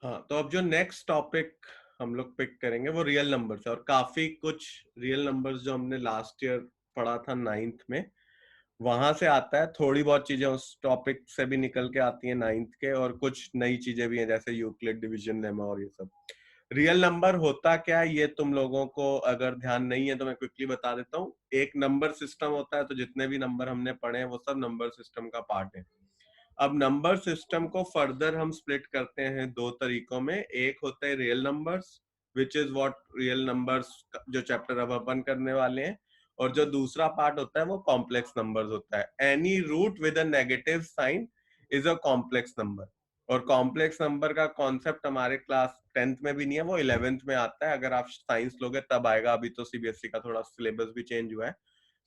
हाँ, तो अब जो नेक्स्ट टॉपिक हम लोग पिक करेंगे वो रियल नंबर्स है, और काफी कुछ रियल नंबर्स जो हमने लास्ट ईयर पढ़ा था नाइन्थ में, वहां से आता है। थोड़ी बहुत चीजें उस टॉपिक से भी निकल के आती हैं नाइन्थ के, और कुछ नई चीजें भी हैं जैसे यूक्लिड डिवीजन लेमा और ये सब। रियल नंबर होता क्या है ये तुम लोगों को अगर ध्यान नहीं है तो मैं क्विकली बता देता हूँ। एक नंबर सिस्टम होता है, तो जितने भी नंबर हमने पढ़े हैं वो सब नंबर सिस्टम का पार्ट है। अब नंबर सिस्टम को फर्दर हम स्प्लिट करते हैं दो तरीकों में। एक होता है real numbers, which is what real numbers जो चैप्टर अब अपन करने वाले हैं। और जो दूसरा पार्ट होता है वो कॉम्प्लेक्स नंबर्स होता है। Any root with a negative sign is a complex number. और कॉम्प्लेक्स नंबर का कॉन्सेप्ट हमारे क्लास 10th में भी नहीं है, वो 11th में आता है। अगर आप साइंस लोगे तब आएगा, अभी तो सीबीएसई का थोड़ा सिलेबस भी चेंज हुआ है।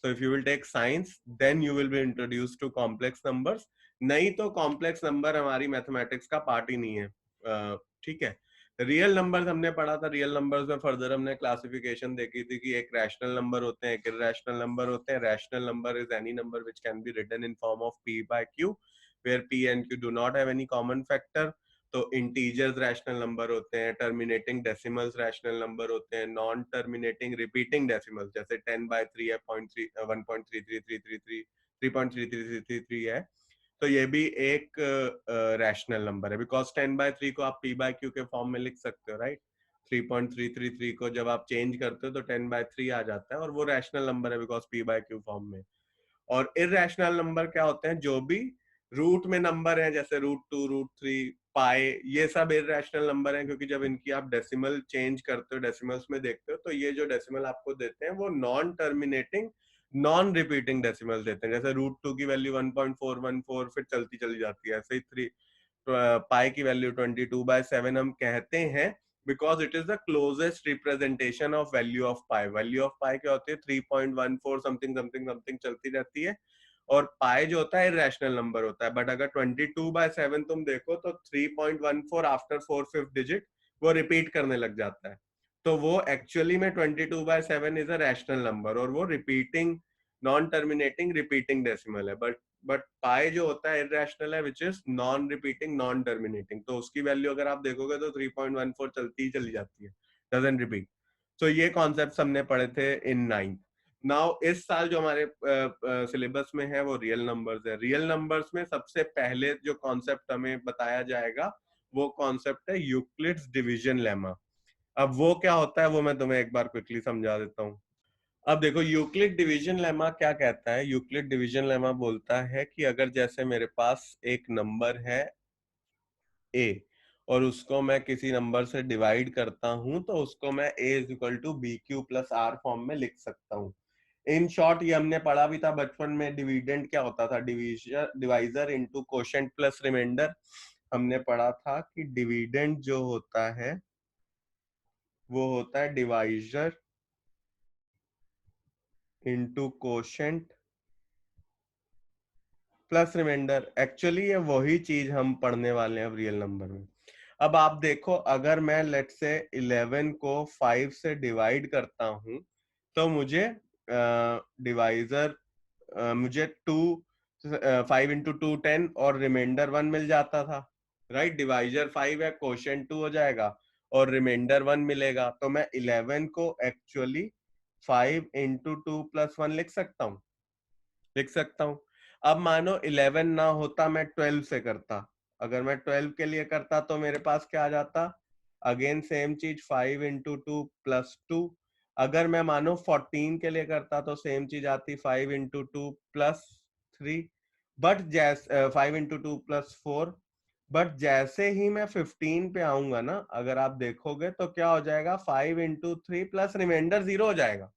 So if you will take science, then you will be introduced to complex numbers. नहीं तो कॉम्प्लेक्स नंबर हमारी मैथमेटिक्स का पार्ट ही नहीं है। ठीक है। रियल नंबर्स हमने पढ़ा था। रियल नंबर्स में फर्दर हमने क्लासिफिकेशन देखी थी कि एक रैशनल नंबर होते हैं, एक इरैशनल नंबर होते हैं। Rational number is any number which can be written in form of p by q, where p and q do not have any common factor। तो इंटीजर्स रैशनल नंबर होते हैं, terminating decimals rational number होते हैं, non terminating repeating decimals जैसे 10/3 है, 1.333333 3.3333 है, तो ये भी एक रैशनल नंबर है। बिकॉज 10/3 को आप p by q के फॉर्म में लिख सकते हो, राइट। 3.333 को जब आप चेंज करते हो तो 10/3 आ जाता है, और वो रैशनल नंबर है because p by q form में। और इरैशनल नंबर क्या होते हैं? जो भी रूट में नंबर है, जैसे √2, √3, पाई, ये सब इरैशनल नंबर है, क्योंकि जब इनकी आप डेसिमल चेंज करते हो, डेसिमल्स में देखते हो, तो ये जो डेसिमल आपको देते हैं वो non terminating non repeating decimal देते हैं। जैसे √2 की वैल्यू 1.414 फिर चलती चली जाती है, ऐसे ही 3 पाई की वैल्यू 22/7 हम कहते हैं, because it is the closest representation of value of pi. Value of pi क्या होती है? 3.14 समथिंग समथिंग समथिंग चलती रहती है। और पाई जो होता है इरेशनल नंबर होता है। बट अगर 22/7 तुम देखो तो 3.14 आफ्टर 4/5 डिजिट वो रिपीट करने लग जाता है। तो वो एक्चुअली में 22/7 इज अ रैशनल नंबर, और वो repeating non terminating repeating decimal है। बट पाई जो होता है इरेशनल है, which is non repeating non terminating. तो उसकी वैल्यू अगर आप देखोगे तो 3.14 चलती ही चली जाती है, डजंट रिपीट। तो ये कॉन्सेप्ट हमने पढ़े थे इन 9th। नाउ इस साल जो हमारे सिलेबस में है वो रियल नंबर्स है। रियल नंबर्स में सबसे पहले जो कॉन्सेप्ट हमें बताया जाएगा वो कॉन्सेप्ट है यूक्लिड्स डिवीजन लेमा। अब वो क्या होता है वो मैं तुम्हें एक बार क्विकली समझा देता हूँ। अब देखो, यूक्लिड डिवीजन लेमा क्या कहता है? यूक्लिड डिवीजन लेमा बोलता है कि अगर जैसे मेरे पास एक नंबर है a, और उसको मैं किसी नंबर से डिवाइड करता हूं, तो उसको मैं a is equal to B Q plus R form में लिख सकता हूं। इन शॉर्ट ये हमने पढ़ा भी था बचपन में। डिविडेंड क्या होता था? Divisor into quotient plus remainder. हमने पढ़ा था कि डिविडेंड जो होता है वो होता है divisor into quotient plus remainder. Actually ये वही चीज हम पढ़ने वाले हैं अब रियल नंबर में। अब आप देखो, अगर मैं लेट से 11 को 5 से डिवाइड करता हूं, तो मुझे डिवाइजर मुझे 5 into 2 10 और रिमाइंडर 1 मिल जाता था, राइट। डिवाइजर 5 है, कोशेंट 2 हो जाएगा, और रिमाइंडर 1 मिलेगा। तो मैं 11 को एक्चुअली 5 into 2 + 1 लिख सकता हूँ। अब मानो 11 ना होता, मैं 12 से करता। अगर मैं 12 के लिए करता तो मेरे पास क्या आ जाता? अगेन सेम चीज, 5 into 2 + 2। अगर मैं मानो 14 के लिए करता तो सेम चीज आती, 5 into 2 + 3। बट जैसे 5 into 2 + 4। बट जैसे ही मैं 15 पे आऊंगा ना, अगर आप देखोगे तो क्या हो जाएगा? 5 into 3 + रिमाइंडर 0 हो जाएगा।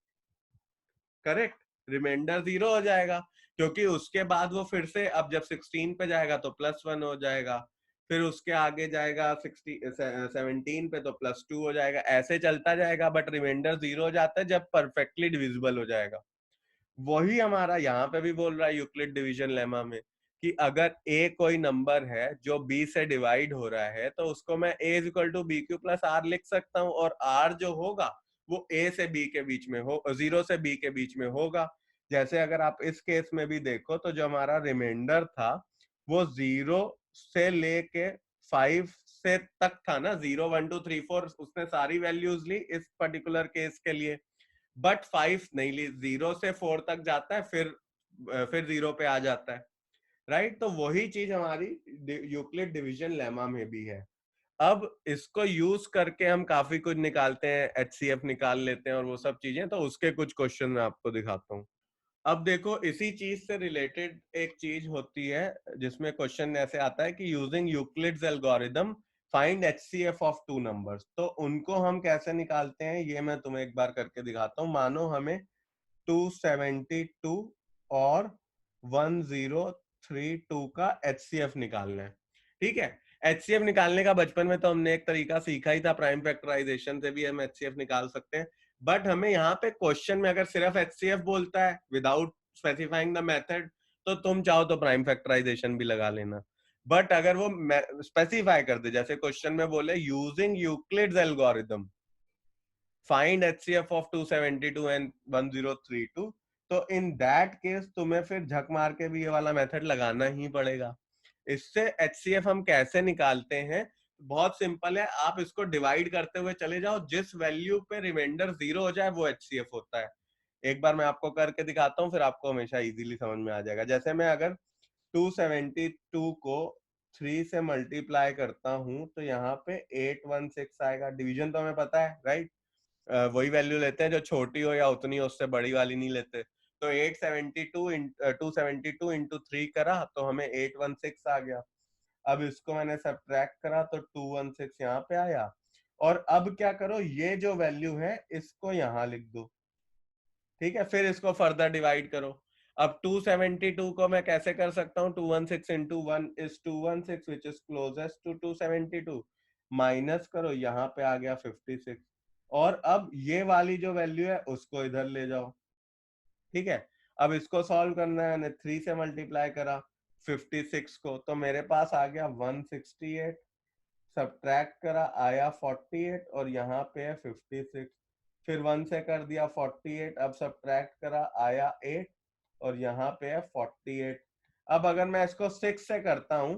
करेक्ट, रिमाइंडर 0 हो जाएगा, क्योंकि उसके बाद वो फिर से, अब जब 16 पे जाएगा तो +1 हो जाएगा, फिर उसके आगे जाएगा 17 पे तो +2 हो जाएगा, ऐसे चलता जाएगा। बट रिमाइंडर 0 हो जाता है जब परफेक्टली डिविजिबल हो जाएगा। वही हमारा यहाँ पे भी बोल रहा है यूक्लिड डिवीजन लेमा में, कि अगर a कोई नंबर है जो b से डिवाइड हो रहा है, तो उसको मैं a is equal to B Q plus R लिख सकता हूँ, और r जो होगा वो a से b के बीच में हो, 0 से b के बीच में होगा। जैसे अगर आप इस केस में भी देखो तो जो हमारा रिमाइंडर था वो 0 से लेके 5 से तक था ना, 0 1 2 3 4 उसने सारी वैल्यूज ली इस पर्टिकुलर केस के लिए, बट 5 नहीं ली, 0 से 4 तक जाता है, फिर 0 पे आ जाता है, राइट। तो वही चीज हमारी यूक्लिड डिवीजन लेमा में भी है। अब इसको यूज करके हम काफी कुछ निकालते हैं, एचसीएफ निकाल लेते हैं और वो सब चीजें, तो उसके कुछ क्वेश्चन मैं आपको दिखाता हूँ। अब देखो इसी चीज से रिलेटेड एक चीज होती है जिसमें क्वेश्चन ऐसे आता है कि using Euclid's algorithm find HCF of two numbers. तो उनको हम कैसे निकालते हैं ये मैं तुम्हें एक बार करके दिखाता हूँ। मानो हमें 272 और 1032 का एचसीएफ निकालना है, ठीक है। एचसीएफ निकालने का बचपन में तो हमने एक तरीका सीखा ही था, प्राइम फैक्टराइजेशन से भी हम एचसीएफ निकाल सकते हैं। बट हमें यहाँ पे क्वेश्चन में अगर सिर्फ एचसीएफ बोलता है विदाउट स्पेसिफाइंग द मेथड, तो तुम चाहो तो प्राइम फैक्टराइजेशन भी लगा लेना। बट अगर वो स्पेसिफाई कर दे, जैसे क्वेश्चन में बोले using Euclid's algorithm find HCF of 272 and 1032, तो इन दैट केस तुम्हें फिर झक मार के भी ये वाला मेथड लगाना ही पड़ेगा। इससे एचसीएफ हम कैसे निकालते हैं, बहुत सिंपल है, आप इसको डिवाइड करते हुए चले जाओ, जिस वैल्यू पे रिमाइंडर 0 हो जाए वो एचसीएफ होता है। एक बार मैं आपको करके दिखाता हूँ, फिर आपको हमेशा इजीली समझ में आ जाएगा। जैसे मैं अगर 272 को 3 से मल्टीप्लाई करता हूं तो यहाँ पे 816 आएगा। डिवीजन तो हमें पता है, राइट। वही वैल्यू लेते हैं जो छोटी हो या उतनी हो, उससे बड़ी वाली नहीं लेते। तो 272 इंटू 3 करा तो हमें 816 आ गया। अब इसको मैंने सब्ट्रैक्ट करा तो 216 यहाँ पे आया। और अब क्या करो, ये जो वैल्यू है इसको यहाँ लिख दो, ठीक है। फिर इसको फर्दर डिवाइड करो। अब 272 को मैं कैसे कर सकता हूँ, 216 into 1 is 216 which is closest to 272, minus करो, यहाँ पे आ गया 56। और अब ये वाली जो वैल्यू है उसको इधर ले जाओ, ठीक है। अब इसको सॉल्व करना है, मैंने 3 से मल्टीप्लाई करा 56 को, तो मेरे पास आ गया 168, सब्ट्रैक्ट करा आया 48 और यहाँ पे है 56। फिर 1 से कर दिया 48, अब सब्ट्रैक्ट करा आया 8 और यहाँ पे है 48। अब अगर मैं इसको 6 से करता हूं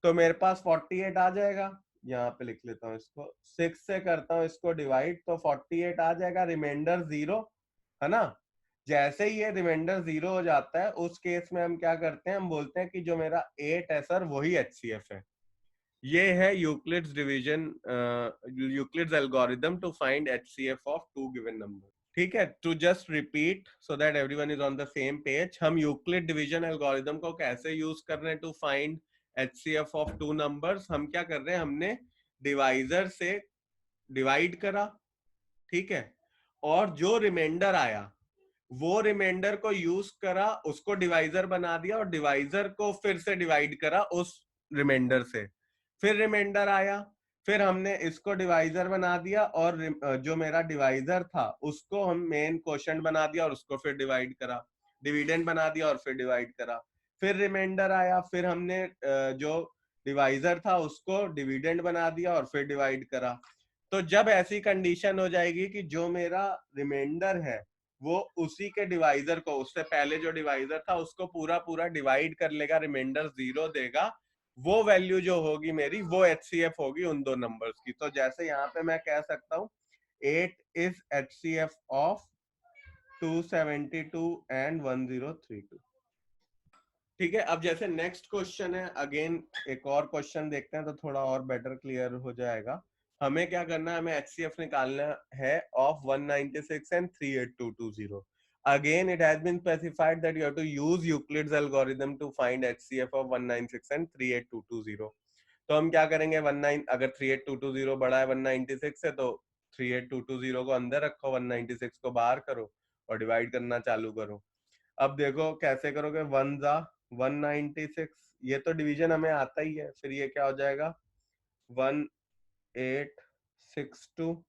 तो मेरे पास 48 आ जाएगा, यहाँ पे लिख लेता हूँ इसको। 6 से करता हूँ इसको डिवाइड तो 48 आ जाएगा, रिमाइंडर 0 है ना। जैसे ही ये रिमाइंडर 0 हो जाता है उस केस में हम क्या करते हैं, हम बोलते हैं कि जो मेरा 8 है सर वही एचसीएफ है। ये है Euclid's division, Euclid's algorithm to find HCF of two given number, ठीक है। To just repeat so that everyone is on the same page, हम यूक्लिड डिवीजन एल्गोरिथम को कैसे यूज कर रहे हैं to find HCF of two numbers. हम क्या कर रहे हैं, हमने डिवाइजर से डिवाइड करा, ठीक है, और जो रिमाइंडर आया वो रिमाइंडर को यूज करा, उसको डिवाइजर बना दिया और डिवाइजर को फिर से डिवाइड करा उस रिमाइंडर से, फिर रिमाइंडर आया, फिर हमने इसको डिवाइजर बना दिया और जो मेरा डिवाइजर था उसको हम मेन क्वोशिएंट बना दिया और उसको फिर डिवाइड करा, डिविडेंड बना दिया और फिर डिवाइड करा, फिर रिमाइंडर आया, फिर हमने जो डिवाइजर था उसको डिविडेंड बना दिया और फिर डिवाइड करा। तो जब ऐसी कंडीशन हो जाएगी कि जो मेरा रिमाइंडर है वो उसी के डिवाइजर को, उससे पहले जो डिवाइजर था उसको पूरा पूरा डिवाइड कर लेगा, रिमाइंडर 0 देगा, वो वैल्यू जो होगी मेरी वो एचसीएफ होगी उन दो नंबर्स की। तो जैसे यहाँ पे मैं कह सकता हूँ 8 इज एचसीएफ ऑफ 272 एंड 1032, ठीक है। अब जैसे नेक्स्ट क्वेश्चन है, अगेन एक और क्वेश्चन देखते हैं तो थोड़ा और बेटर क्लियर हो जाएगा। हमें क्या करना है, हमें एचसीएफ निकालना है of 196 and 38220। Again, it has been specified that you have to use Euclid's algorithm to find HCF of 196 and 38220. तो हम क्या करेंगे, 19 अगर 38220 बड़ा है 196 से तो 38220 को अंदर रखो, 196 को बाहर करो और डिवाइड करना चालू करो। अब देखो कैसे करोगे, 1 जा 196, ये तो डिवीजन हमें आता ही है, फिर ये क्या हो जाएगा 1862,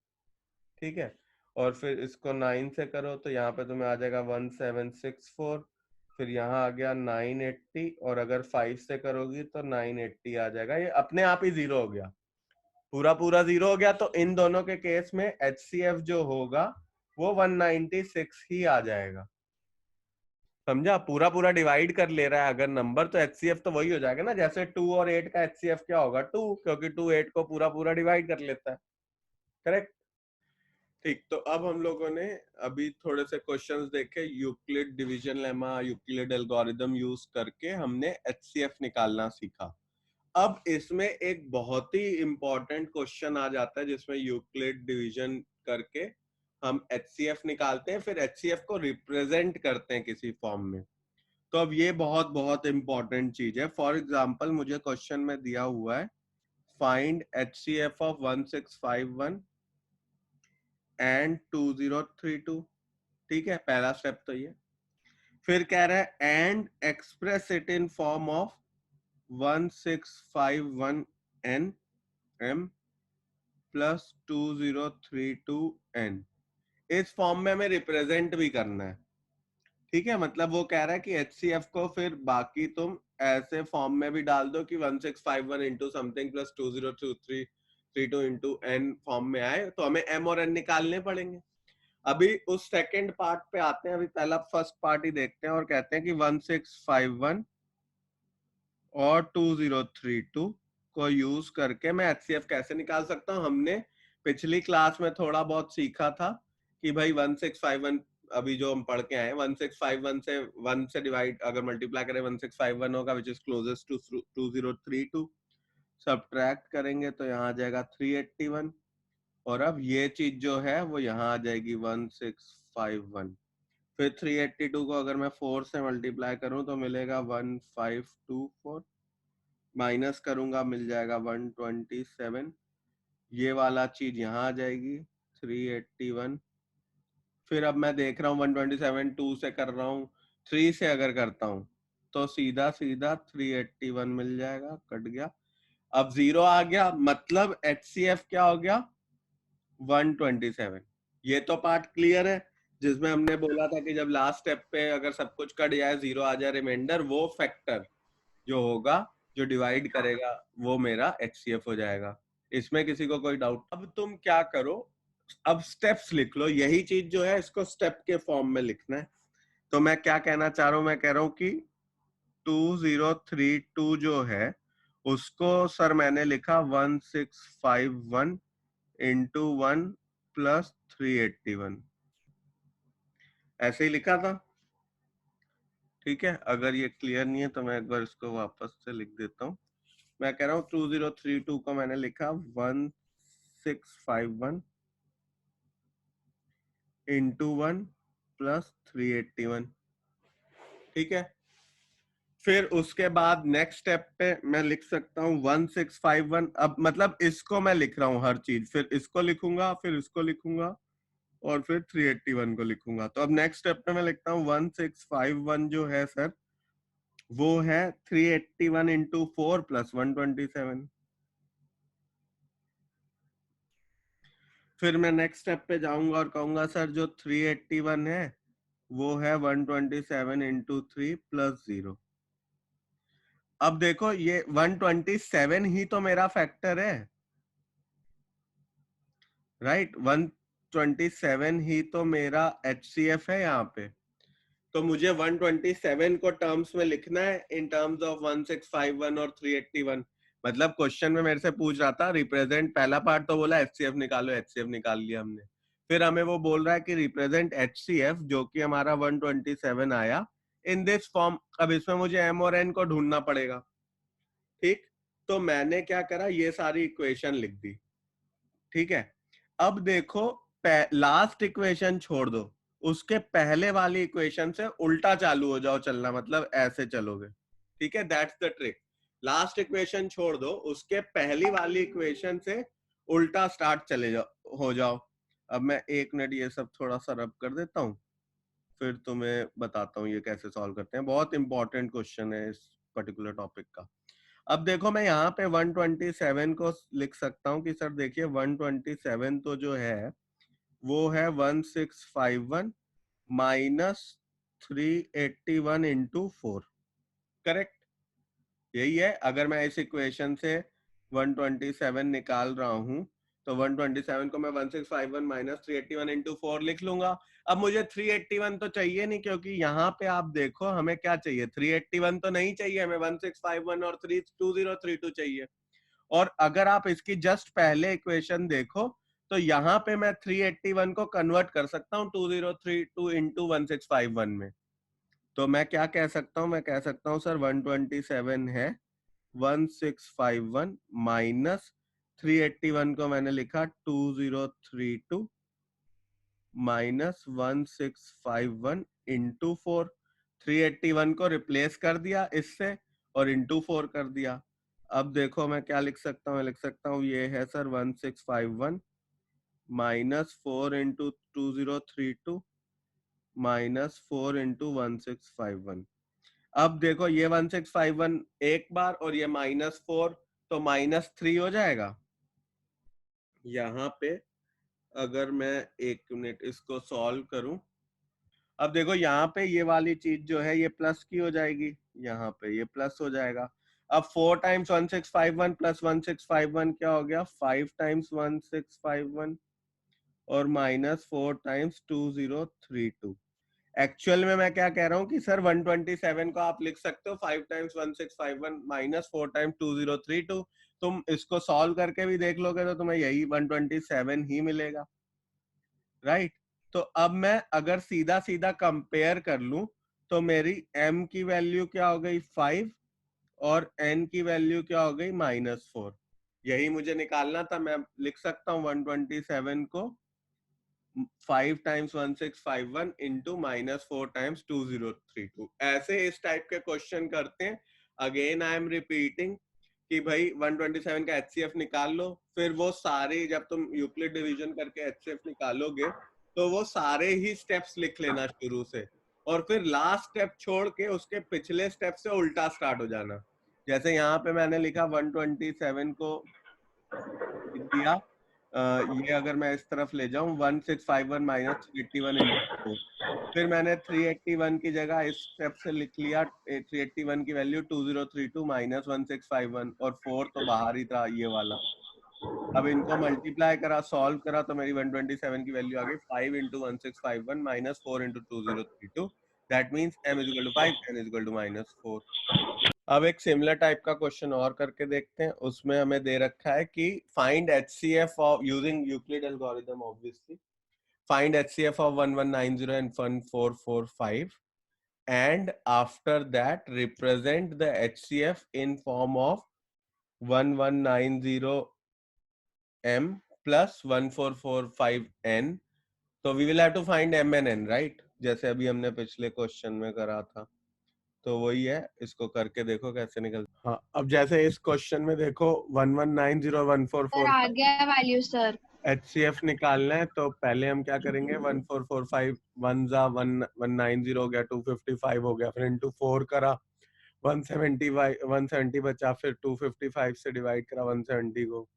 ठीक है। और फिर इसको 9 से करो तो यहाँ पे तुम्हें आ जाएगा 1764, फिर यहाँ आ गया 980 और अगर 5 से करोगी तो 980 आ जाएगा। ये अपने आप ही 0 हो गया, पूरा पूरा 0 हो गया। तो इन दोनों के केस में एचसीएफ जो होगा वो 196 ही आ जाएगा। समझा? पूरा पूरा डिवाइड कर ले रहा है अगर नंबर, तो एचसीएफ तो वही हो जाएगा ना, जैसे 2 और 8 का एचसीएफ क्या होगा 2, क्योंकि 2 8 को पूरा पूरा डिवाइड कर लेता है। करेक्ट? ठीक, तो अब हम लोगों ने अभी थोड़े से क्वेश्चंस देखे, Euclid division lemma, Euclid algorithm use करके हमने एचसीएफ निकालना सीखा। अब इसमें एक बहुत ही इंपॉर्टेंट क्वेश्चन आ जाता है जिसमें यूक्लिड डिवीजन करके हम एचसीएफ निकालते हैं, फिर एचसीएफ को रिप्रेजेंट करते हैं किसी फॉर्म में। तो अब ये बहुत बहुत इंपॉर्टेंट चीज है। फॉर एग्जांपल मुझे क्वेश्चन में दिया हुआ है फाइंड एचसीएफ ऑफ 1651 एंड 2032। ठीक है, पहला स्टेप तो ये। फिर कह रहा है and express it in form of 1651 N M plus 2032 N. इस फॉर्म में हमें रिप्रेजेंट भी करना है। ठीक है, मतलब वो कह रहा है कि एचसीएफ को फिर बाकी तुम ऐसे फॉर्म में भी डाल दो कि 1651 into something plus 2032 into N form में आए, तो हमें एम और एन निकालने पड़ेंगे। अभी उस सेकंड पार्ट पे आते हैं, अभी पहला फर्स्ट पार्ट ही देखते हैं और कहते हैं कि 1651 और 2032 को यूज करके मैं एचसीएफ कैसे निकाल सकता हूँ। हमने पिछली क्लास में थोड़ा बहुत सीखा था कि भाई 1651 अभी जो हम पढ़ के आए 1651 से 1 से डिवाइड अगर मल्टीप्लाई करें 1651 होगा which is closest to 2032। Subtract करेंगे तो यहाँ आ जाएगा 381 और अब ये चीज जो है वो यहाँ आ जाएगी 1651। फिर 382 को अगर मैं 4 से मल्टीप्लाई करूं तो मिलेगा 1524, माइनस करूंगा मिल जाएगा 127। ये वाला चीज यहाँ आ जाएगी 381। फिर अब मैं देख रहा हूँ 127 2 से कर रहा हूँ, 3 से अगर करता हूँ तो सीधा सीधा 381 मिल जाएगा, कट गया। अब 0 आ गया, मतलब एचसीएफ क्या हो गया 127। ये तो पार्ट क्लियर है जिसमें हमने बोला था कि जब लास्ट स्टेप पे अगर सब कुछ कट जाए 0 आ जाए रिमाइंडर, वो फैक्टर जो होगा जो डिवाइड करेगा वो मेरा एचसीएफ हो जाएगा। इसमें किसी को कोई डाउट? अब तुम क्या करो, अब स्टेप्स लिख लो, यही चीज जो है इसको स्टेप के फॉर्म में लिखना है। तो मैं क्या कहना चाह रहा हूं, मैं कह रहा हूं कि 2032 जो है उसको सर मैंने लिखा 1651 इंटू 1 प्लस 381, ऐसे ही लिखा था। ठीक है, अगर ये क्लियर नहीं है तो मैं एक बार इसको वापस से लिख देता हूँ। मैं कह रहा हूँ 2032 को मैंने लिखा 1651 इंटू 1 प्लस 381। ठीक है, फिर उसके बाद नेक्स्ट स्टेप पे मैं लिख सकता हूँ 1651। अब मतलब इसको मैं लिख रहा हूँ हर चीज, फिर इसको लिखूंगा, फिर इसको लिखूंगा और फिर 381 को लिखूंगा। तो अब नेक्स्ट स्टेप पे मैं लिखता हूँ 1651 जो है सर वो है 381 इंटू 4 प्लस 127। फिर मैं नेक्स्ट स्टेप पे जाऊंगा और कहूंगा सर जो 381 है वो है 127 इंटू 3 प्लस 0। अब देखो ये 127 ही तो मेरा फैक्टर है, राइट? 127 ही तो मेरा एचसीएफ है यहाँ पे। तो मुझे 127 को टर्म्स में लिखना है इन टर्म्स ऑफ 1651 और 381। मतलब क्वेश्चन में मेरे से पूछ रहा था रिप्रेजेंट, पहला पार्ट तो बोला एचसीएफ निकालो, एचसीएफ निकाल लिया हमने। फिर हमें वो बोल रहा है कि रिप्रेजेंट एचसीएफ जो कि हमारा 127 आया इन दिस फॉर्म। अब इसमें मुझे एम और एन को ढूंढना पड़ेगा। ठीक, तो मैंने क्या करा, ये सारी इक्वेशन लिख दी। ठीक है, अब देखो लास्ट इक्वेशन छोड़ दो, उसके पहले वाली इक्वेशन से उल्टा चालू हो जाओ चलना, मतलब ऐसे चलोगे। ठीक है, that's the trick. Last equation छोड़ दो, उसके पहली वाली इक्वेशन से उल्टा स्टार्ट चले जाओ हो जाओ। अब मैं एक मिनट ये सब थोड़ा सा रब कर देता हूँ, फिर तुम्हें बताता हूँ ये कैसे सॉल्व करते हैं। बहुत इंपॉर्टेंट क्वेश्चन है इस पर्टिकुलर टॉपिक का। अब देखो मैं यहाँ पे 127 को लिख सकता हूँ कि सर देखिए 127 तो जो है वो है 1651 माइनस 381 इंटू 4। करेक्ट, यही है। अगर मैं इस इक्वेशन से 127 निकाल रहा हूं तो 127 को मैं 1651 माइनस 381 इंटू 4 लिख लूंगा। अब मुझे 381 तो चाहिए नहीं, क्योंकि यहाँ पे आप देखो हमें क्या चाहिए, 381 तो नहीं चाहिए हमें, 1651 और 2032 चाहिए। और अगर आप इसकी जस्ट पहले इक्वेशन देखो तो यहाँ पे मैं 381 को कन्वर्ट कर सकता हूँ 2032 इंटू 1651 में। तो मैं क्या कह सकता हूँ, मैं कह सकता हूँ सर 127 है 1651 माइनस 381 को मैंने लिखा 2032 माइनस 1651 इंटू 4। 381 को रिप्लेस कर दिया इससे और इंटू 4 कर दिया। अब देखो मैं क्या लिख सकता हूँ, लिख सकता हूँ ये है sir 1651 minus 4 into 2032 minus 4 into 1651। अब देखो ये 1651 एक बार और ये -4 तो -3 हो जाएगा। यहाँ पे अगर मैं एक मिनट इसको सॉल्व करूं, अब देखो यहाँ पे ये वाली चीज जो है ये प्लस की हो जाएगी, यहाँ पे ये प्लस हो जाएगा। अब 4 टाइम्स 1651 प्लस 1651 क्या हो गया, 5 टाइम्स 1651 और -4 टाइम्स 2032। एक्चुअल में मैं क्या कह रहा हूँ कि सर 127 को आप लिख सकते हो 5 टाइम्स 1651 माइनस 4 टाइम्स 2032। तुम इसको सॉल्व करके भी देख लोगे तो तुम्हें यही 127 ही मिलेगा, राइट। तो अब मैं अगर सीधा सीधा कंपेयर कर लूं तो मेरी m की वैल्यू क्या हो गई 5 और n की वैल्यू क्या हो गई -4। यही मुझे निकालना था। मैं लिख सकता हूँ 127 को 5 टाइम्स 1651 इंटू -4 टाइम्स 2032। ऐसे इस टाइप के क्वेश्चन करते हैं। अगेन आई एम रिपीटिंग कि भाई 127 का HCF निकाल लो, फिर वो सारे जब तुम यूक्लिड डिवीजन करके HCF निकालोगे तो वो सारे ही स्टेप्स लिख लेना शुरू से, और फिर लास्ट स्टेप छोड़ के उसके पिछले स्टेप से उल्टा स्टार्ट हो जाना। जैसे यहाँ पे मैंने लिखा 127 को लिख दिया, ये अगर मैं इस तरफ ले जाऊं 1651 माइनस 381 इंटू 4, फिर मैंने 381 की जगह इस स्टेप से लिख लिया 381 की वैल्यू 2032 माइनस 1651 और 4 तो बाहर ही था ये वाला। अब इनको मल्टीप्लाई करा, सॉल्व करा तो मेरी 127 की वैल्यू आ गई 5 into 1651 minus 4 into 2032। That means m is equal to 5, n is equal to -4। अब एक सिमिलर टाइप का क्वेश्चन और करके देखते हैं। उसमें हमें दे रखा है कि find HCF of using Euclid algorithm obviously, find HCF of 1190 and 1445 and after that represent the HCF in form of 1190m plus 1445n। तो we will have to find m and n, right? जैसे अभी हमने पिछले question में करा था, तो वही है, इसको करके देखो कैसे निकलता। हाँ, अब जैसे इस क्वेश्चन में देखो 11901445 सर आ गया वैल्यू सर। HCF निकालना है, तो पहले हम क्या करेंगे 1445 1 जा 190 हो गया, 255 हो गया, फिर इंटू 4 करा 170 बचा, फिर 255 से डिवाइड करा 170 को,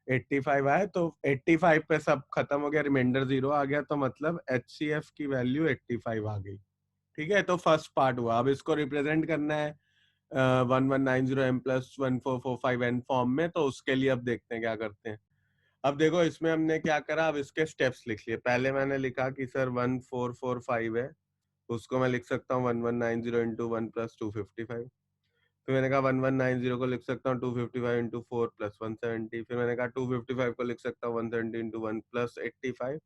85 आया, तो 85 पे सब खत्म हो गया, रिमाइंडर 0 आ गया, तो मतलब HCF की वैल्यू 85 आ गई। ठीक है, तो फर्स्ट पार्ट हुआ। अब इसको रिप्रेजेंट करना है 1190m प्लस 1445n फॉर्म में, तो उसके लिए अब देखते हैं क्या करते हैं। अब देखो इसमें हमने क्या करा, अब इसके स्टेप्स लिख लिए। पहले मैंने लिखा कि सर 1445 है, उसको मैं लिख सकता हूँ 1190 इंटू 1 प्लस 255। फिर मैंने कहा 1190 को लिख सकता हूँ 255 इंटू 4 प्लस 170। फिर मैंने कहा 255 को लिख सकता हूँ 170 इंटू 1 प्लस 85।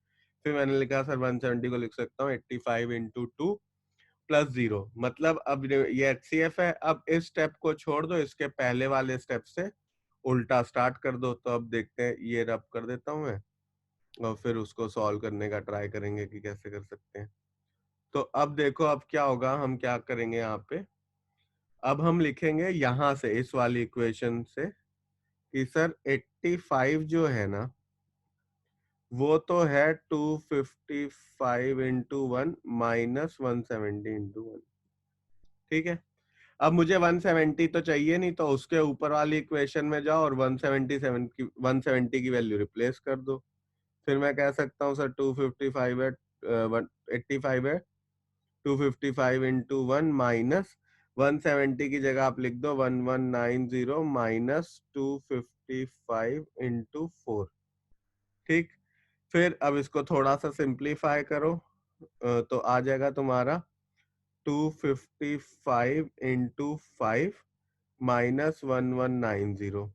फिर मैंने लिखा सर 170 को लिख सकता हूँ 85 इंटू 2 प्लस 0। मतलब अब ये HCF है। अब इस स्टेप को छोड़ दो, इसके पहले वाले स्टेप से उल्टा स्टार्ट कर दो। तो अब देखते हैं, ये रब कर देता हूं मैं और फिर उसको सॉल्व करने का ट्राई करेंगे कि कैसे कर सकते हैं। तो अब देखो अब क्या होगा, हम क्या करेंगे यहाँ पे, अब हम लिखेंगे यहाँ से इस वाली इक्वेशन से कि सर 85 जो है ना वो तो है 255 इंटू 1 माइनस 170 इंटू 1। ठीक है, अब मुझे 170 तो चाहिए नहीं, तो उसके ऊपर वाली इक्वेशन में जाओ और 170 की वैल्यू रिप्लेस कर दो। फिर मैं कह सकता हूँ सर 255 है 85 है 255 इंटू 1 माइनस 170 की जगह आप लिख दो 1190 माइनस 255 इंटू 4। ठीक, फिर अब इसको थोड़ा सा सिंप्लीफाई करो, तो आ जाएगा तुम्हारा 255 इंटू 5 माइनस 1190।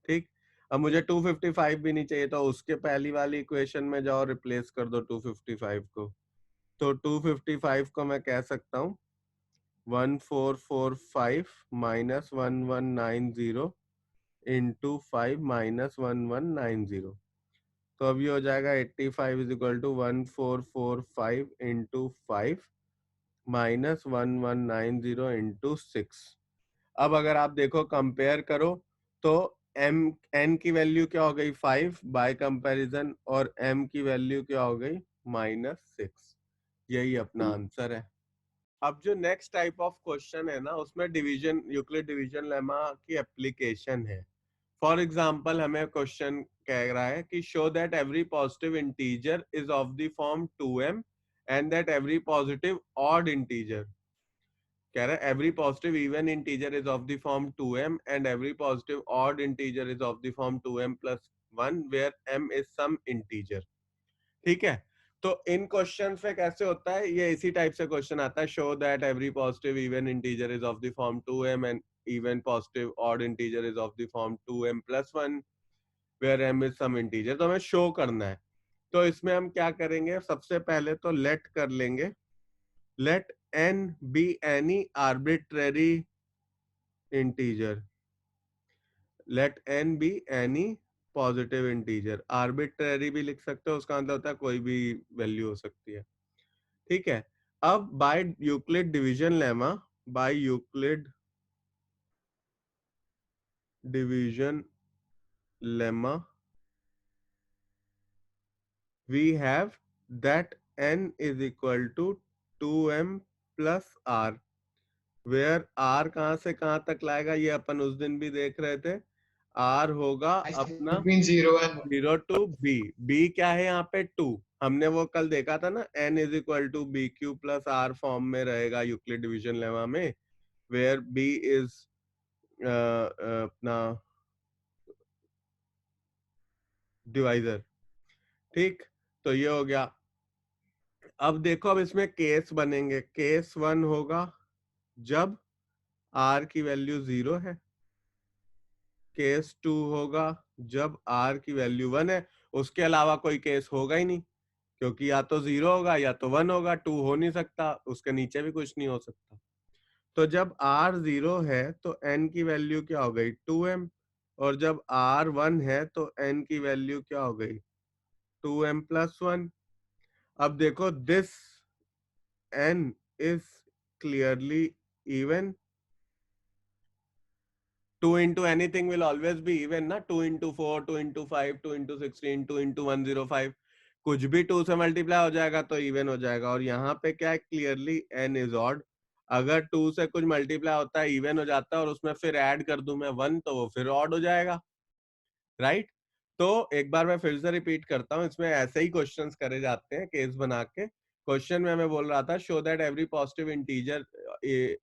ठीक, अब मुझे 255 भी नहीं चाहिए, तो उसके पहली वाली इक्वेशन में जाओ, रिप्लेस कर दो 255 को। तो 255 को मैं कह सकता हूँ 1445 माइनस 1190 इंटू 5 माइनस 1190। तो अब ये हो जाएगा 85 is equal to 1445 into 5 minus 1190 into 6। अब अगर आप देखो, कंपेयर करो, तो m n की वैल्यू क्या हो गई 5 बाय कंपैरिजन, और m की वैल्यू क्या हो गई -6। यही अपना आंसर है। अब जो नेक्स्ट टाइप ऑफ क्वेश्चन है ना, उसमें डिवीजन, यूक्लिड डिवीजन लेमा की एप्लीकेशन है। फॉर एग्जाम्पल, हमें क्वेश्चन कह रहा है कि show that every positive integer is of the form 2m and that every positive odd integer, कह रहा है every positive even integer is of the form 2m and every positive odd integer is of the form 2m plus 1 where m is some integer. ठीक है, तो इन question पे कैसे होता है, ये इसी टाइप से क्वेश्चन आता है, show that every positive even integer is of the form 2m and even positive odd integer is of the form 2m plus 1 where m is some integer. तो हमें शो करना है, तो इसमें हम क्या करेंगे, सबसे पहले तो लेट कर लेंगे, let n be any arbitrary integer, let n be any positive integer. Arbitrary भी लिख सकते हो, उसका मतलब होता है कोई भी वैल्यू हो सकती है। ठीक है, अब by Euclid division lemma, by Euclid division lemma we have that n is equal to 2m plus r, where R कहां से कहां तक लाएगा, ये अपन उस दिन भी देख रहे थे। आर होगा अपना between 0 and 1. 0 to be, B क्या है यहाँ पे 2, हमने वो कल देखा था ना, N is equal to B Q plus R form में रहेगा यूक्लिड डिवीजन लेमा में, वेयर बी इज अपना डिवाइजर। ठीक, तो ये हो गया। अब देखो, अब इसमें केस बनेंगे, केस 1 होगा जब आर की वैल्यू 0 है, केस 2 होगा जब आर की वैल्यू 1 है, उसके अलावा कोई केस होगा ही नहीं, क्योंकि या तो 0 होगा या तो 1 होगा, 2 हो नहीं सकता, उसके नीचे भी कुछ नहीं हो सकता। तो जब r 0 है तो n की वैल्यू क्या हो गई 2m, और जब r 1 है तो n की वैल्यू क्या हो गई 2m प्लस 1। अब देखो, this n is clearly even, 2 into anything will always be even ना, 2 into 4, 2 into 5, 2 into 16, 2 into 105, कुछ भी 2 से मल्टीप्लाई हो जाएगा तो इवन हो जाएगा। और यहाँ पे क्या है, क्लियरली n इज ऑड, अगर 2 से कुछ मल्टीप्लाई होता है इवन हो जाता है, और उसमें फिर ऐड कर दूं मैं 1 तो वो फिर ऑड हो जाएगा, राइट। तो एक बार मैं फिर से रिपीट करता हूँ, इसमें ऐसे ही क्वेश्चंस करे जाते हैं केस बना के। क्वेश्चन में मैं बोल रहा था, show that every positive integer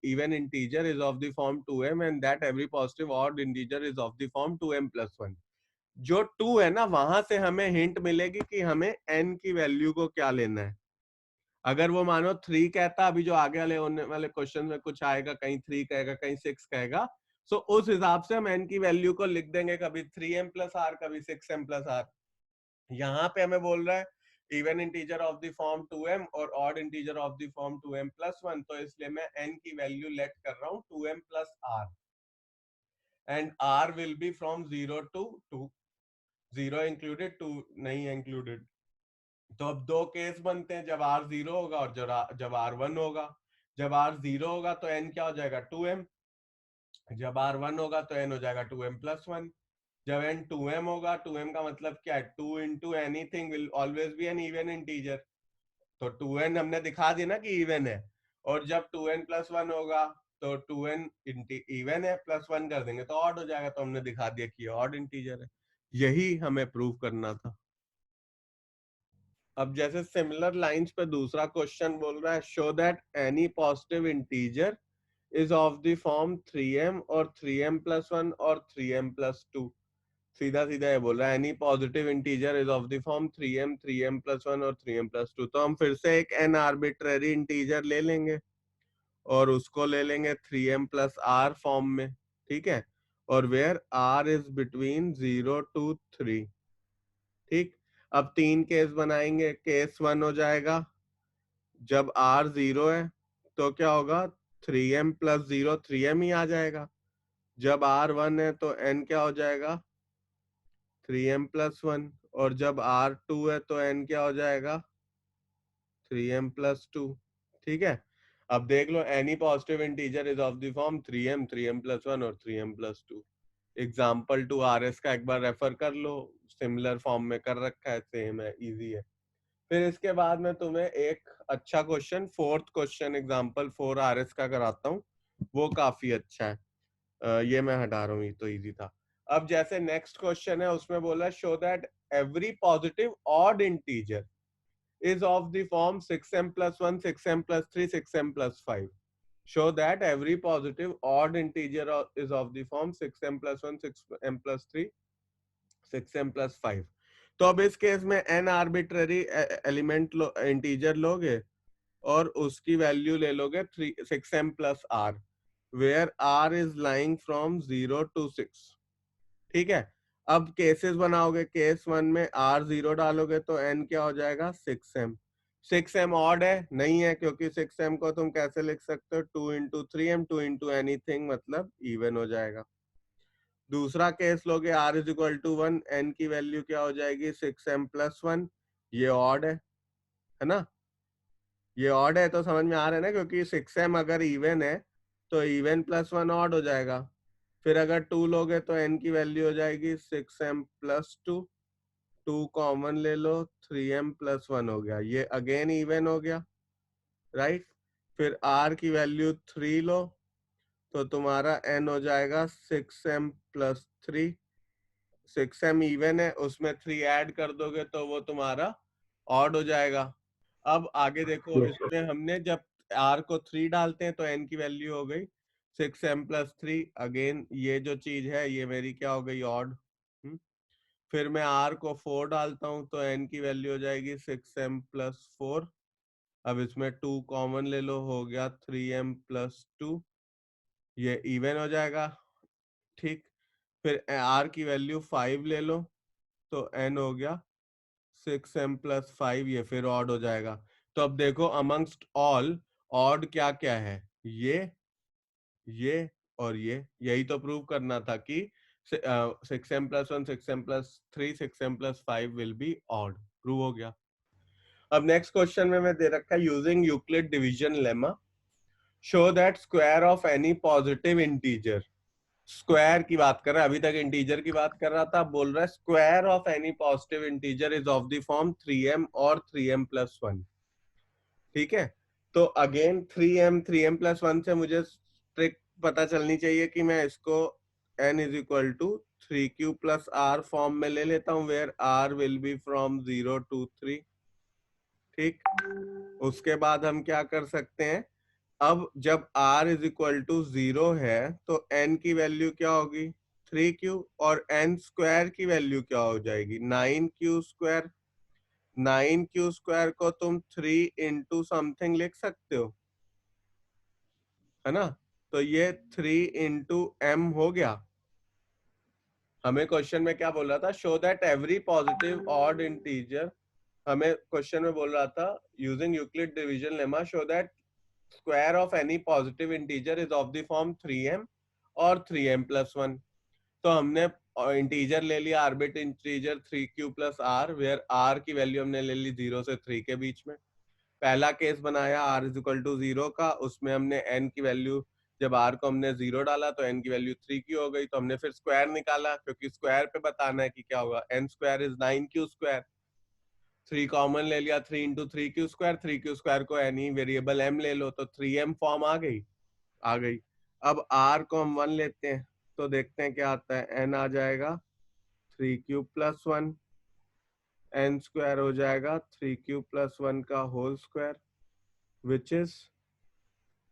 even integer is of the form 2m and that every positive odd integer is of the form 2m plus 1। जो 2 है ना, वहां से हमें हिंट मिलेगी कि हमें n की वैल्यू को क्या लेना है। अगर वो मानो 3 कहता, अभी जो आगे वाले होने वाले क्वेश्चन में कुछ आएगा, कहीं 3 कहेगा, कहीं 6 कहेगा, सो उस हिसाब से हम n की वैल्यू को लिख देंगे, कभी 3m प्लस आर, कभी 6m प्लस आर। यहाँ पे हमें बोल रहा है even integer of the form 2m और odd integer of the form 2m plus 1, तो इसलिए मैं n की वैल्यू लेट कर रहा हूँ 2m plus r, and r will be from 0 to 2, 0 included, 2 नहीं इंक्लूडेड। तो अब दो केस बनते हैं, जब r 0 होगा और जब r 1 होगा। जब r 0 होगा तो n क्या हो जाएगा 2m, जब r 1 होगा तो n हो जाएगा 2m प्लस 1। जब n 2m होगा, 2m का मतलब क्या है, 2 into anything will always be an even integer, तो 2n हमने दिखा दिया ना कि इवन है। और जब 2n प्लस 1 होगा तो 2n इवन है, प्लस 1 कर देंगे तो ऑड हो जाएगा, तो हमने दिखा दिया कि ऑड इंटीजर है। यही हमें प्रूव करना था। अब जैसे सिमिलर लाइंस पे दूसरा क्वेश्चन बोल रहा है, show that any positive integer is of the form 3m और 3m प्लस 1 और 3m प्लस 2। सीधा सीधा ये बोल रहा है any positive integer is of the form 3m 3m+1 और 3m+2। तो हम फिर से एक n आर्बिट्ररी इंटीजर ले लेंगे और उसको ले लेंगे 3m+r फॉर्म में, ठीक है, और where r is between 0 to 3। ठीक, अब 3 केस बनाएंगे। केस 1 हो जाएगा जब r 0 है तो क्या होगा, 3m+0 3m ही आ जाएगा। जब r 1 है तो n क्या हो जाएगा, 3m+1, और जब r 2 है तो n क्या हो जाएगा, 3m+2। ठीक है, अब देख लो any positive integer is of the form 3m 3m+1 और 3m+2। एग्जाम्पल टू RS का एक बार रेफर कर लो, सिमिलर फॉर्म में कर रखा है, सेम है, इजी है। फिर इसके बाद में तुम्हें एक अच्छा question, fourth question example 4 RS का कराता हूँ, वो काफी अच्छा है। ये मैं हटा रहा हूँ, ये तो इजी था। अब जैसे नेक्स्ट क्वेश्चन है उसमें बोला show that every positive odd integer is of the form 6m+1 6m+3 6m+5। show that every positive odd integer is of the form 6m+1 6m+3 6m+5। तो अब इस केस में n आर्बिट्ररी एलिमेंट इंटीजर लोगे और उसकी value ले लोगे 6m+r, where r is lying from 0 to 6। ठीक है, अब केसेस बनाओगे। केस 1 में r 0 डालोगे तो n क्या हो जाएगा, 6m। 6m ऑड है नहीं है, क्योंकि 6m को तुम कैसे लिख सकते हो, 2 into 3m 2 into एनीथिंग, मतलब इवन हो जाएगा। दूसरा केस लोगे r is equal to 1, n की वैल्यू क्या हो जाएगी, 6m+1। ये ऑड है ना, ये ऑड है तो समझ में आ रहा है ना, क्योंकि 6m अगर इवन है तो इवन +1 ऑड हो जाएगा। फिर अगर 2 लोगे तो n की वैल्यू हो जाएगी 6m+2, 2 कॉमन ले लो, 3m+1 हो गया, ये अगेन इवन हो गया, राइट। फिर r की वैल्यू 3 लो तो तुम्हारा n हो जाएगा 6m+3। 6m इवन है, उसमें 3 ऐड कर दोगे तो वो तुम्हारा ऑड हो जाएगा। अब आगे देखो, इसमें हमने जब r को 3 डालते हैं तो n की वैल्यू हो गई 6m+3। अगेन ये जो चीज है ये मेरी क्या हो गई, ऑड। फिर मैं r को 4 डालता हूं तो n की वैल्यू हो जाएगी 6m+4। अब इसमें 2 कॉमन ले लो, हो गया 3m+2, ये इवन हो जाएगा, ठीक। फिर r की वैल्यू 5 ले लो तो n हो गया 6m+5, ये फिर ऑड हो जाएगा। तो अब देखो अमंगस्ट ऑल ऑड क्या क्या है, ये और ये, यही तो प्रूव करना था कि 6m+1 6m+3 6m+5 will be odd, prove हो गया। अब नेक्स्ट क्वेश्चन में मैं दे रखा है using Euclid division lemma show that square of any positive integer. Square की बात कर रहा है, अभी तक इंटीजर की बात कर रहा था, बोल रहा है square of any positive integer is of the form 3m और 3m+1। ठीक है, तो अगेन 3m+1 से मुझे ट्रिक पता चलनी चाहिए कि मैं इसको n is equal to 3q+r form में ले लेता हूं, where r will be from 0 to 3। ठीक, उसके बाद हम क्या कर सकते हैं, अब जब r इज इक्वल टू 0 है तो n की वैल्यू क्या होगी, 3q, और n स्क्वायर की वैल्यू क्या हो जाएगी, 9q²। 9q² को तुम 3 into समथिंग लिख सकते हो, है ना, तो ये 3 into m हो गया। हमें क्वेश्चन में क्या बोल रहा था, show that every positive odd integer, हमें क्वेश्चन में बोल रहा था using Euclid division lemma show that square of any positive integer is of the form 3m और 3m+1। तो हमने इंटीजर ले लिया, arbitrary integer 3q+r, where r की वैल्यू हमने ले ली 0 से 3 के बीच में। पहला केस बनाया r इज इक्वल टू 0 का, उसमें हमने n की वैल्यू, जब r को हमने 0 डाला तो n की वैल्यू 3 की हो गई, तो हमने फिर स्क्वायर निकाला, क्योंकि स्क्वायर पे बताना है कि क्या होगा, n² इज 9q²। 3 कॉमन ले लिया, 3 into 3q², 3q² को एनी वेरिएबल m ले लो, तो 3m फॉर्म आ गई। अब r को हम 1 लेते हैं तो देखते हैं क्या आता है, n आ जाएगा 3q+1, n² हो जाएगा 3q+1 का whole square, which is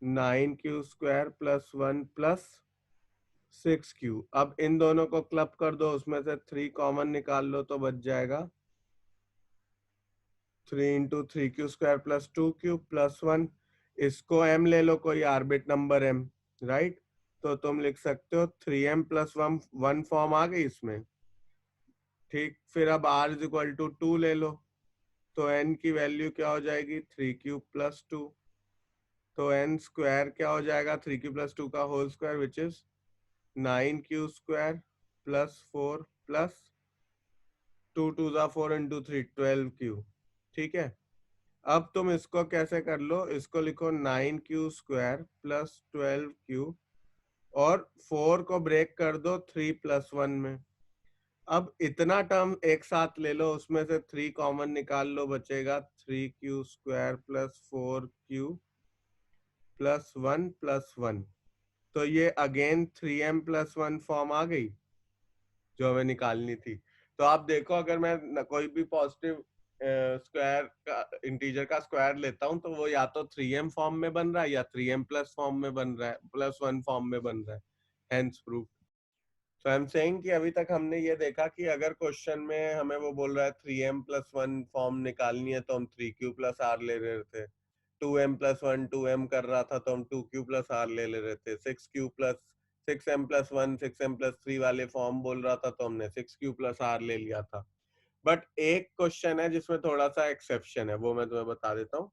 9q² + 1 + 6q। अब इन दोनों को क्लब कर दो, उसमें से 3 कॉमन निकाल लो तो बच जाएगा 3 into 3q² plus 2q plus 1। इसको m ले लो, कोई आर्बिट नंबर m, राइट। तो तुम लिख सकते हो 3m प्लस 1 फॉर्म आ गई इसमें, ठीक। फिर अब r इज इक्वल टू 2 ले लो, तो n की वैल्यू क्या हो जाएगी 3q प्लस 2। तो n स्क्वायर क्या हो जाएगा 3q प्लस 2 का whole square, which is 9q² plus 4 plus 2 2 जा 4 इंटू 3 12q, ठीक है। अब तुम इसको कैसे कर लो, इसको लिखो 9q² प्लस 12q और 4 को ब्रेक कर दो 3 प्लस 1 में। अब इतना टर्म एक साथ ले लो, उसमें से 3 कॉमन निकाल लो, बचेगा 3q² plus 4q plus 1 plus 1। तो ये अगेन 3m प्लस 1 फॉर्म आ गई जो हमें निकालनी थी। तो आप देखो, अगर मैं कोई भी पॉजिटिव स्क्वायर का इंटीजर का स्क्वायर लेता हूं तो वो या तो 3m फॉर्म में बन रहा है या 3m प्लस फॉर्म में बन रहा है, प्लस 1 फॉर्म में बन रहा है। Hence proof. तो आई एम सेइंग कि अभी तक हमने ये देखा कि अगर क्वेश्चन में हमें वो बोल रहा है 3m प्लस 1 फॉर्म निकालनी है तो हम 3q प्लस r ले रहे थे। 2m प्लस 1 2m कर रहा था तो हम 2q प्लस r ले ले रहे थे। 6q plus 6m plus 1 6m plus 3 वाले फॉर्म बोल रहा था तो हमने 6q प्लस r ले लिया था। बट एक क्वेश्चन है जिसमें थोड़ा सा एक्सेप्शन है, वो मैं तुम्हें बता देता हूँ।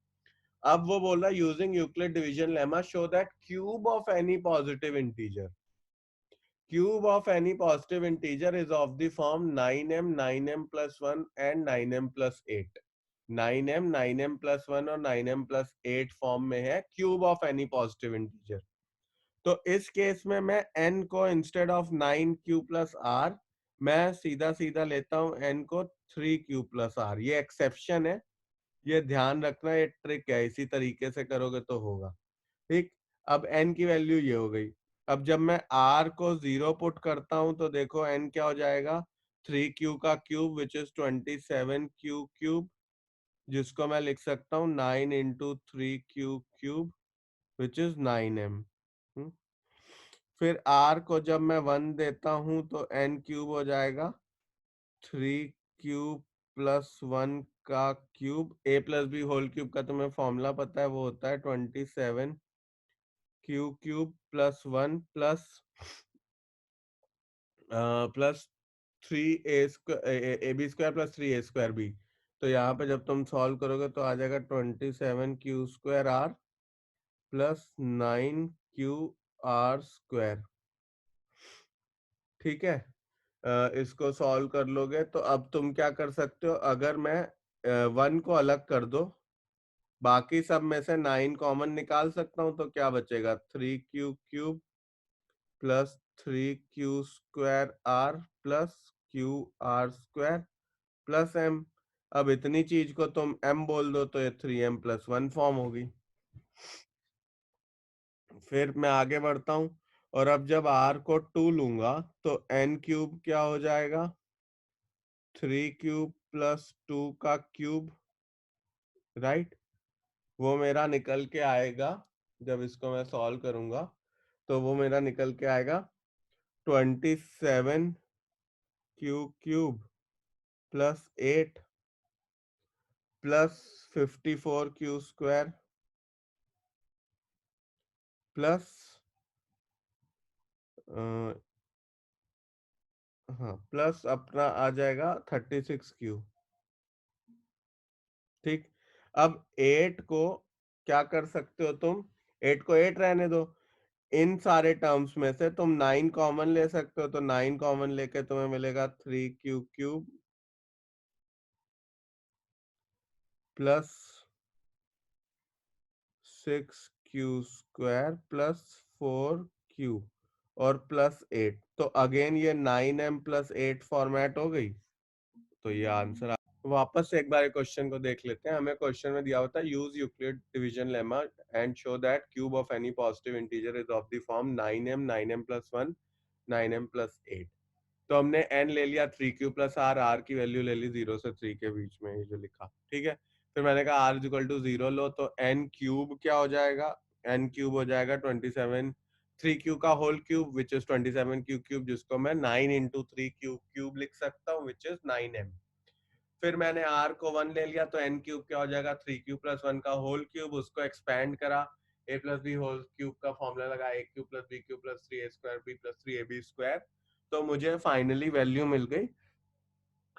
अब वो बोल रहा है using Euclid division lemma show that cube of any positive integer, cube of any positive integer is of the form 9m 9m plus 1 and 9m plus 8। 9m 9m plus 1 और 9m plus 8 फॉर्म में है cube of any positive integer. तो इस case में मैं n को instead of 9q plus r मैं सीधा सीधा लेता हूं n को 3q प्लस r। ये एक्सेप्शन है, ये ध्यान रखना, ये ट्रिक है, इसी तरीके से करोगे तो होगा, ठीक। अब n की वैल्यू ये हो गई। अब जब मैं r को 0 पुट करता हूं तो देखो n क्या हो जाएगा 3q का cube which is 27q cube, जिसको मैं लिख सकता हूँ 9 into 3q cube which is 9m। फिर r को जब मैं 1 देता हूं तो n क्यूब हो जाएगा 3q प्लस 1 का cube, a plus b whole cube का तुम्हें फॉर्मूला पता है, वो होता है 27 q cube plus 1 plus plus 3ab² plus 3a²b। तो यहाँ पे जब तुम सॉल्व करोगे तो आ जाएगा 27q²r प्लस 9q r², ठीक है। इसको सॉल्व कर लोगे तो अब तुम क्या कर सकते हो, अगर मैं 1 को अलग कर दो, बाकी सब में से 9 कॉमन निकाल सकता हूं तो क्या बचेगा 3q cube plus 3q²r plus qr² plus m। अब इतनी चीज को तुम m बोल दो तो ये 3m प्लस 1 फॉर्म होगी। फिर मैं आगे बढ़ता हूं और अब जब r को 2 लूंगा तो n क्यूब क्या हो जाएगा 3q प्लस 2 का क्यूब, राइट। वो मेरा निकल के आएगा, जब इसको मैं सॉल्व करूंगा तो वो मेरा निकल के आएगा 27q cube plus 8 plus 54q² plus हाँ प्लस अपना आ जाएगा 36q, ठीक। अब 8 को क्या कर सकते हो तुम, 8 को 8 रहने दो, इन सारे टर्म्स में से तुम 9 कॉमन ले सकते हो, तो 9 कॉमन लेके तुम्हें मिलेगा 3q cube plus 6q² plus 4q और प्लस 8। तो अगेन ये 9m प्लस 8 फॉर्मेट हो गई। तो ये आंसर वापस से एक बार क्वेश्चन को देख लेते हैं। हमें क्वेश्चन में दिया होता है use Euclid division lemma and show that cube of any positive integer is of the form 9m 9m plus 1 9m plus 8। तो हमने n ले लिया 3q प्लस r की वैल्यू ले ली 0 से 3 के बीच में, ये जो लिखा, ठीक है। फिर मैंने कहा r इक्वल टू 0 लो तो n क्यूब क्या हो जाएगा, n क्यूब हो जाएगा 27 3q का whole cube which is 27q cube, जिसको मैं 9 इंटू 3q क्यूब लिख सकता हूँ विच इज 9m। फिर मैंने r को 1 ले लिया तो n क्यूब क्या हो जाएगा 3q प्लस 1 का होल क्यूब, उसको एक्सपैंड करा, a plus b whole cube का फॉर्मूला लगा a cube plus b cube plus 3a square b plus 3ab square. तो मुझे फाइनली वैल्यू मिल गई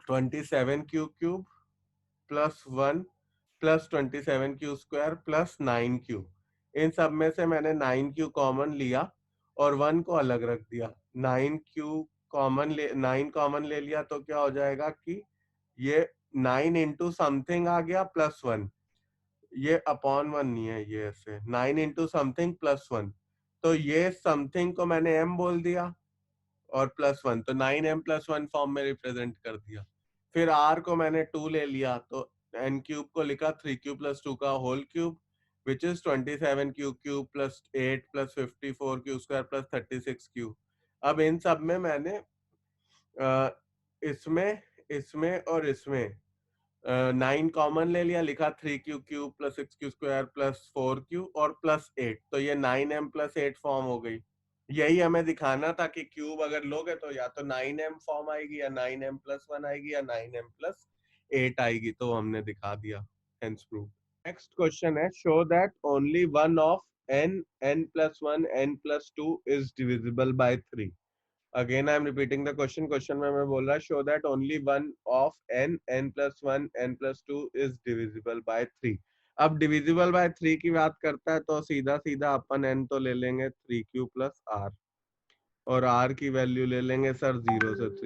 27q cube plus 1 plus 27q square plus 9q। इन सब में से मैंने 9q कॉमन लिया और 1 को अलग रख दिया। 9 कॉमन ले लिया तो क्या हो जाएगा कि ये 9 इंटू समथिंग आ गया प्लस 1, ये अपॉन 1 नहीं है, ये ऐसे 9 इंटू समथिंग प्लस 1, तो ये समथिंग को मैंने m बोल दिया और प्लस 1, तो 9m प्लस 1 फॉर्म में रिप्रेजेंट कर दिया। फिर r को मैंने 2 ले लिया तो n क्यूब को लिखा 3q प्लस 2 का whole cube which is 27q cube plus 8 plus 54q square plus 36q। अब इन सब में मैंने इसमें इसमें और इसमें 9 कॉमन ले लिया, लिखा 3q cube plus 6q square plus 4q और प्लस 8, तो ये 9m प्लस 8 फॉर्म हो गई। यही हमें दिखाना था कि क्यूब अगर लोगे तो या तो 9m फॉर्म आएगी या 9m प्लस 1 आएगी या 9m प्लस 8 आएगी, तो हमने दिखा दिया, हेंस प्रूव। नेक्स्ट क्वेश्चन है, show that only one of n n plus 1 n plus 2 is divisible by 3। Again I am repeating the question. Question में मैं बोल रहा show that only one of n n plus 1 n plus 2 is divisible by 3। अब divisible by 3 की बात करता है तो सीधा सीधा अपन n तो ले लेंगे 3q प्लस r और r की वैल्यू ले लेंगे सर 0 से 3।